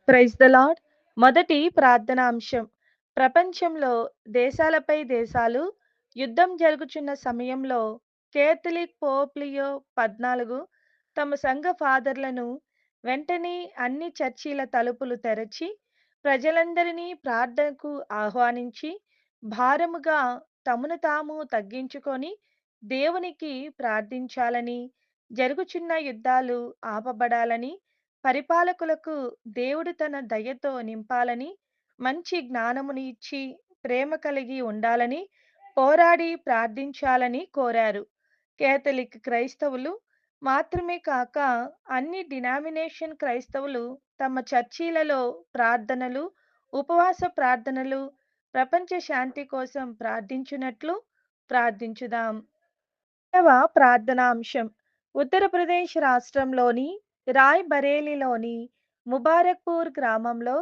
Praise the lord. మొదటి ప్రార్థన అంశం. ప్రపంచంలో దేశాలపై దేశాలు యుద్ధం జరుగుచున్న సమయంలో కేథలిక్ పోప్ లియో 14 తమ సంఘ ఫాదర్లను వెంటనే అన్ని చర్చిల తలుపులు తెరచి ప్రజలందరినీ ప్రార్థనకు ఆహ్వానించి భారముగా తమను తాము తగ్గించుకొని దేవునికి ప్రార్థించాలని, జరుగుచున్న యుద్ధాలు ఆపబడాలని, పరిపాలకులకు దేవుడు తన దయతో నింపాలని, మంచి జ్ఞానముని ఇచ్చి, ప్రేమ కలిగి ఉండాలని, పోరాడి ప్రార్థించాలని కోరారు. కేథలిక్ క్రైస్తవులు మాత్రమే కాక అన్ని డినామినేషన్ క్రైస్తవులు తమ చర్చీలలో ప్రార్థనలు, ఉపవాస ప్రార్థనలు, ప్రపంచ శాంతి కోసం ప్రార్థించున్నట్లు ప్రార్థించుదాం. రెండవ ప్రార్థనాంశం. ఉత్తరప్రదేశ్ రాష్ట్రంలోని రాయ్ బరేలీలోని ముబారక్పూర్ గ్రామంలో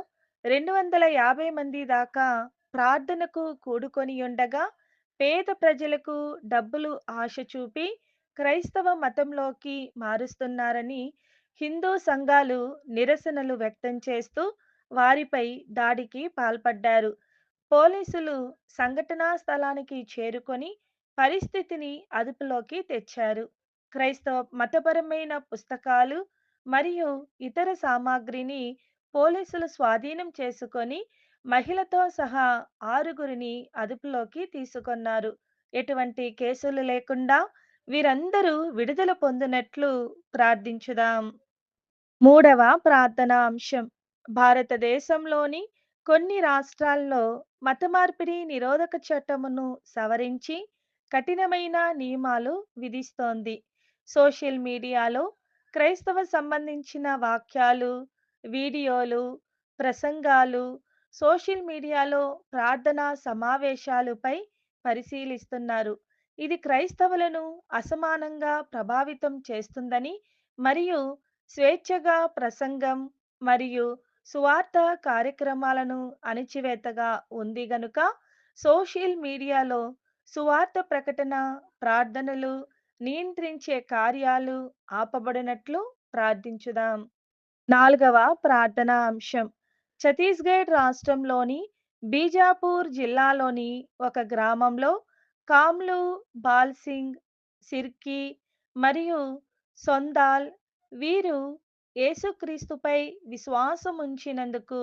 250 మంది దాకా ప్రార్థనకు కూడుకొనియుండగా, పేద ప్రజలకు డబ్బులు ఆశ చూపి క్రైస్తవ మతంలోకి మారుస్తున్నారని హిందూ సంఘాలు నిరసనలు వ్యక్తం చేస్తూ వారిపై దాడికి పాల్పడ్డారు. పోలీసులు సంఘటనా స్థలానికి చేరుకొని పరిస్థితిని అదుపులోకి తెచ్చారు. క్రైస్తవ మతపరమైన పుస్తకాలు మరియు ఇతర సామాగ్రిని పోలీసులు స్వాధీనం చేసుకొని మహిళతో సహా ఆరుగురిని అదుపులోకి తీసుకొన్నారు. ఎటువంటి కేసులు లేకుండా వీరందరూ విడుదల పొందినట్లు ప్రార్థించుదాం. మూడవ ప్రార్థనా అంశం. భారతదేశంలోని కొన్ని రాష్ట్రాల్లో మత మార్పిడి నిరోధక చట్టమును సవరించి కఠినమైన నియమాలు విధిస్తోంది. సోషల్ మీడియాలో క్రైస్తవ సంబంధించిన వాక్యాలు, వీడియోలు, ప్రసంగాలు, సోషల్ మీడియాలో ప్రార్థనా సమావేశాలపై పరిశీలిస్తున్నారు. ఇది క్రైస్తవులను అసమానంగా ప్రభావితం చేస్తుందని మరియు స్వేచ్ఛగా ప్రసంగం మరియు సువార్త కార్యక్రమాలను అణచివేతగా ఉంది గనుక సోషల్ మీడియాలో సువార్త ప్రకటన, ప్రార్థనలు నియంత్రించే కార్యాలు ఆపబడినట్లు ప్రార్థించుదాం. నాలుగవ ప్రార్థనా అంశం. ఛత్తీస్గఢ్ రాష్ట్రంలోని బీజాపూర్ జిల్లాలోని ఒక గ్రామంలో కామ్లు, బాల్ సింగ్, సిర్కి మరియు సొందాల్ వీరు యేసుక్రీస్తుపై విశ్వాసముంచినందుకు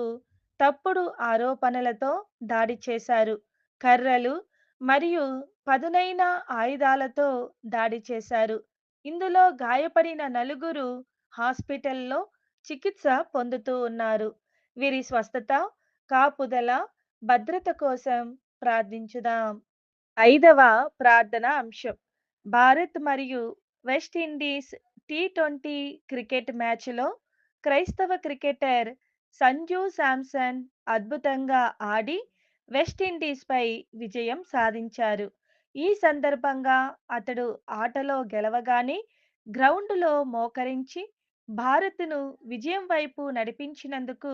తప్పుడు ఆరోపణలతో దాడి చేశారు. కర్రలు మరియు పదునైన ఆయుధాలతో దాడి చేశారు. ఇందులో గాయపడిన నలుగురు హాస్పిటల్లో చికిత్స పొందుతూ ఉన్నారు. వీరి స్వస్థత, కాపుదల, భద్రత కోసం ప్రార్థించుదాం. ఐదవ ప్రార్థన అంశం. భారత్ మరియు వెస్టిండీస్ టీ20 క్రికెట్ మ్యాచ్లో క్రైస్తవ క్రికెటర్ సంజూ శాంసన్ అద్భుతంగా ఆడి వెస్టిండీస్పై విజయం సాధించారు. ఈ సందర్భంగా అతడు ఆటలో గెలవగానే గ్రౌండ్లో మోకరించి భారత్ను విజయం వైపు నడిపించినందుకు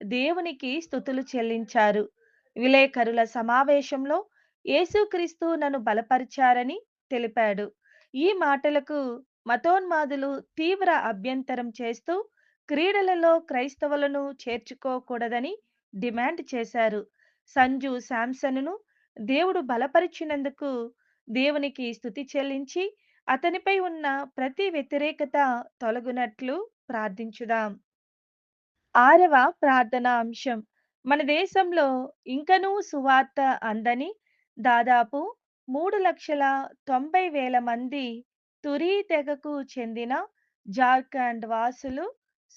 దేవునికి స్తుతులు చెల్లించారు. విలేకరుల సమావేశంలో యేసుక్రీస్తు నన్ను బలపరిచారని తెలిపాడు. ఈ మాటలకు మతోన్మాదులు తీవ్ర అభ్యంతరం చేస్తూ క్రీడలలో క్రైస్తవులను చేర్చుకోకూడదని డిమాండ్ చేశారు. సంజు శాంసన్ను దేవుడు బలపరిచినందుకు దేవునికి స్తుతి చెల్లించి అతనిపై ఉన్న ప్రతి వ్యతిరేకత తొలగునట్లు ప్రార్థించుదాం. ఆరవ ప్రార్థనా అంశం. మన దేశంలో ఇంకనూ సువార్త అందని దాదాపు 3,90,000 మంది తురీ తెగకు చెందిన జార్ఖండ్ వాసులు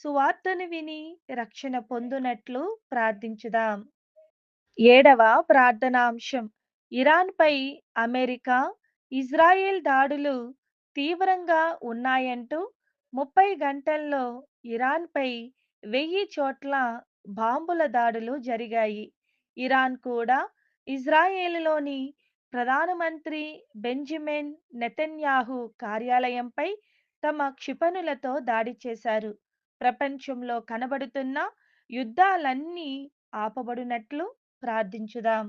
సువార్తను విని రక్షణ పొందునట్లు ప్రార్థించుదాం. ఏడవ ప్రార్థనాంశం. ఇరాన్పై అమెరికా, ఇజ్రాయెల్ దాడులు తీవ్రంగా ఉన్నాయంటూ 30 గంటల్లో ఇరాన్పై 1000 చోట్ల బాంబుల దాడులు జరిగాయి. ఇరాన్ కూడా ఇజ్రాయెలులోని ప్రధానమంత్రి బెంజమిన్ నెతన్యాహు కార్యాలయంపై తమ క్షిపణులతో దాడి చేశారు. ప్రపంచంలో కనబడుతున్న యుద్ధాలన్నీ ఆపబడినట్లు ప్రార్థించుదాం.